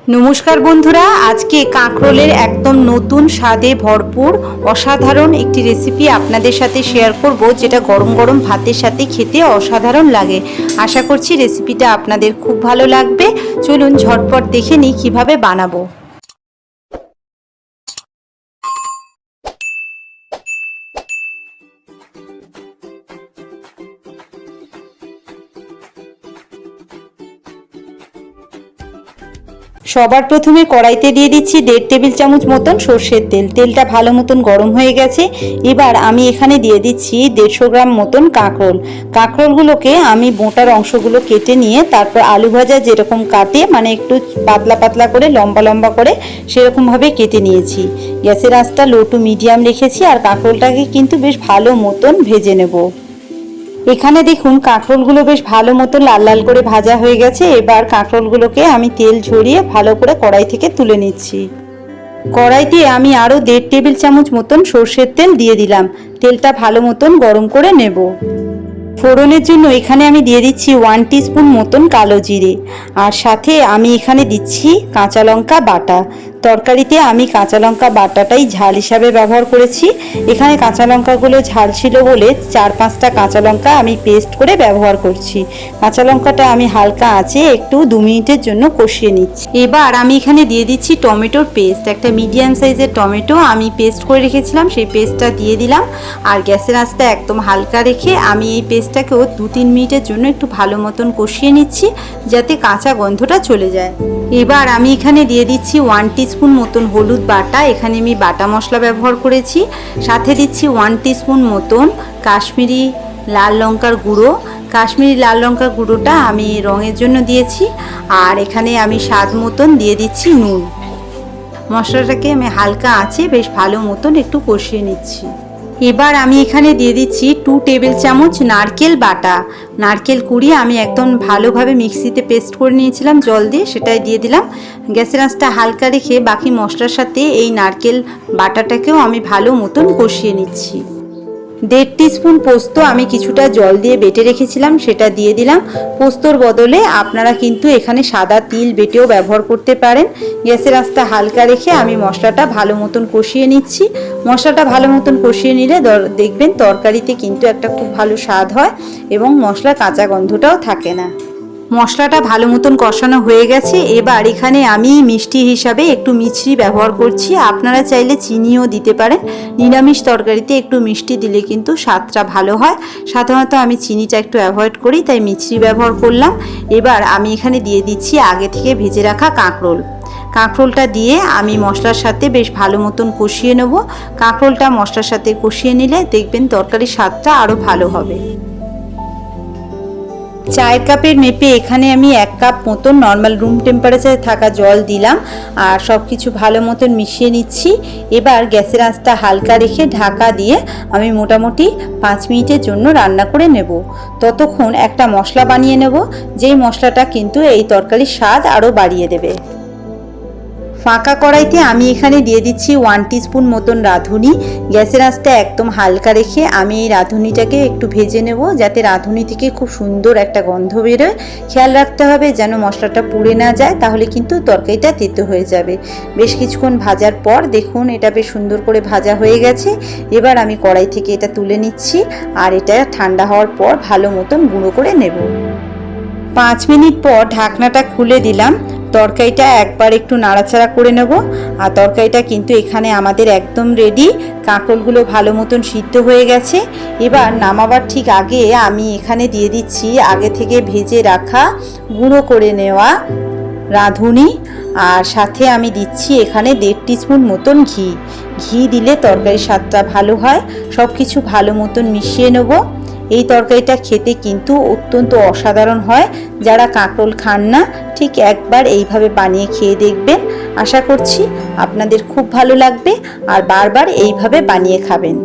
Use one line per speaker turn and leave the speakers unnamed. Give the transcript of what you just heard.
নমস্কার বন্ধুরা, আজকে কাঁকরোলের একদম নতুন স্বাদে ভরপুর অসাধারণ একটি রেসিপি আপনাদের সাথে শেয়ার করব, যেটা গরম গরম ভাতের সাথে খেতে অসাধারণ লাগে। আশা করছি রেসিপিটা আপনাদের খুব ভালো লাগবে। চলুন ঝটপট দেখে নিই কীভাবে বানাবো। সবার প্রথমে কড়াইতে দিয়ে দিচ্ছি 1.5 টেবিল চামচ মতন সর্ষের তেল। তেলটা ভালো মতন গরম হয়ে গেছে। এবার আমি এখানে দিয়ে দিচ্ছি 150 গ্রাম মতন কাঁকরোল। কাঁকরোলগুলোকে আমি বোঁটার অংশগুলো কেটে নিয়ে তারপর আলু ভাজা যেরকম কাটে, মানে একটু পাতলা পাতলা করে লম্বা লম্বা করে সেরকমভাবে কেটে নিয়েছি। গ্যাসের আঁচটা লো টু মিডিয়াম রেখেছি আর কাঁকরোলটাকে কিন্তু বেশ ভালো মতন ভেজে নেব। এখানে দেখুন কাঁকরোলগুলো বেশ ভালো মতো লাল লাল করে ভাজা হয়ে গেছে। এবার কাঁকরোলগুলোকে আমি তেল ঝরিয়ে ভালো করে কড়াই থেকে তুলে নিচ্ছি। কড়াইতে আমি আরও 1.5 টেবিল চামচ মতন সর্ষের তেল দিয়ে দিলাম। তেলটা ভালো মতন গরম করে নেব। ফোড়নের জন্য এখানে আমি দিয়ে দিচ্ছি 1 টিস্পুন মতন কালো জিরে, আর সাথে আমি এখানে দিচ্ছি কাঁচা লঙ্কা বাটা। তরকারিতে আমি কাঁচা লঙ্কা বাটাটাই ঝাল হিসাবে ব্যবহার করেছি। এখানে কাঁচা লঙ্কাগুলো ঝাল ছিল বলে 4-5টা কাঁচা লঙ্কা আমি পেস্ট করে ব্যবহার করছি। কাঁচা লঙ্কাটা আমি হালকা আঁচে একটু 2 মিনিটের জন্য কষিয়ে নিচ্ছি। এবার আমি এখানে দিয়ে দিচ্ছি টমেটোর পেস্ট। একটা মিডিয়াম সাইজের টমেটো আমি পেস্ট করে রেখেছিলাম, সেই পেস্টটা দিয়ে দিলাম। আর গ্যাসের আঁচটা একদম হালকা রেখে আমি এই পেস্টটাকেও 2-3 মিনিটের জন্য একটু ভালো মতন কষিয়ে নিচ্ছি, যাতে কাঁচা গন্ধটা চলে যায়। এবার আমি এখানে দিয়ে দিচ্ছি 1 টিস্পুন মতন হলুদ বাটা। এখানে আমি বাটা মশলা ব্যবহার করেছি। সাথে দিচ্ছি 1 টিস্পুন মতন কাশ্মীরি লাল লঙ্কার গুঁড়ো। কাশ্মীরি লাল লঙ্কার গুঁড়োটা আমি রঙের জন্য দিয়েছি। আর এখানে আমি স্বাদ মতন দিয়ে দিচ্ছি নুন। মশলাটাকে আমি হালকা আঁচে বেশ ভালো মতন একটু কষিয়ে নিচ্ছি। এবার আমি এখানে দিয়ে দিচ্ছি 2 টেবিল চামচ নারকেল বাটা। নারকেল কুড়িয়ে আমি একদম ভালোভাবে মিক্সিতে পেস্ট করে নিয়েছিলাম জল দিয়ে, সেটাই দিয়ে দিলাম। গ্যাসের আঁচটা হালকা রেখে বাকি মশলার সাথে এই নারকেল বাটাটাকেও আমি ভালো মতন কষিয়ে নিচ্ছি। 1.5 টিস্পুন পোস্ত আমি কিছুটা জল দিয়ে বেটে রেখেছিলাম, সেটা দিয়ে দিলাম। পোস্তর বদলে আপনারা কিন্তু এখানে সাদা তিল বেটেও ব্যবহার করতে পারেন। গ্যাসের আঁচটা হালকা রেখে আমি মশলাটা ভালো মতন কষিয়ে নিচ্ছি। মশলাটা ভালো মতন কষিয়ে নিলে দেখবেন তরকারিতে কিন্তু একটা খুব ভালো স্বাদ হয় এবং মশলার কাঁচা গন্ধটাও থাকে না। মশলাটা ভালো মতন কষানো হয়ে গেছে। এবার এখানে আমি মিষ্টি হিসাবে একটু মিছরি ব্যবহার করছি। আপনারা চাইলে চিনিও দিতে পারেন। নিরামিষ তরকারিতে একটু মিষ্টি দিলে কিন্তু স্বাদটা ভালো হয়। সাধারণত আমি চিনিটা একটু অ্যাভয়েড করি, তাই মিছরি ব্যবহার করলাম। এবার আমি এখানে দিয়ে দিচ্ছি আগে থেকে ভেজে রাখা কাঁকরোল। কাঁকরোলটা দিয়ে আমি মশলার সাথে বেশ ভালো মতন কষিয়ে নেব। কাঁকরোলটা মশলার সাথে কষিয়ে নিলে দেখবেন তরকারির স্বাদটা আরও ভালো হবে। চায়ের কাপের মেপে এখানে আমি 1 কাপ মতন নর্মাল রুম টেম্পারেচারে থাকা জল দিলাম আর সব কিছু ভালো মতন মিশিয়ে নিচ্ছি। এবার গ্যাসের আঁচটা হালকা রেখে ঢাকা দিয়ে আমি মোটামুটি 5 মিনিটের জন্য রান্না করে নেব। ততক্ষণ একটা মশলা বানিয়ে নেব, যেই মশলাটা কিন্তু এই তরকারির স্বাদ আরও বাড়িয়ে দেবে। ফাঁকা কড়াইতে আমি এখানে দিয়ে দিচ্ছি 1 টিস্পুন মতন রাঁধুনি। গ্যাসের আঁচটা একদম হালকা রেখে আমি এই রাঁধুনিটাকে একটু ভেজে নেব, যাতে রাঁধুনি থেকে খুব সুন্দর একটা গন্ধ বেরোয়। খেয়াল রাখতে হবে যেন মশলাটা পুড়ে না যায়, তাহলে কিন্তু তরকারিটা তেতো হয়ে যাবে। বেশ কিছুক্ষণ ভাজার পর দেখুন এটা বেশ সুন্দর করে ভাজা হয়ে গেছে। এবার আমি কড়াই থেকে এটা তুলে নিচ্ছি আর এটা ঠান্ডা হওয়ার পর ভালো মতন গুঁড়ো করে নেব। 5 মিনিট পর ঢাকনাটা খুলে দিলাম। তরকারিটা একবার একটু নাড়াচাড়া করে নেব। আর তরকারিটা কিন্তু এখানে আমাদের একদম রেডি। কাঁকরোলগুলো ভালো মতন সিদ্ধ হয়ে গেছে। এবার নামাবার ঠিক আগে আমি এখানে দিয়ে দিচ্ছি আগে থেকে ভেজে রাখা গুঁড়ো করে নেওয়া রাঁধুনি, আর সাথে আমি দিচ্ছি এখানে 1.5 টিস্পুন মতন ঘি। ঘি দিলে তরকারির স্বাদটা ভালো হয়। সব কিছু ভালো মতন মিশিয়ে নেব। এই তরকারিটা খেতে কিন্তু অত্যন্ত অসাধারণ হয়। যারা কাঁকরোল খান না, ঠিক একবার এইভাবে বানিয়ে খেয়ে দেখবেন। আশা করছি আপনাদের খুব ভালো লাগবে আর বারবার এইভাবে বানিয়ে খাবেন।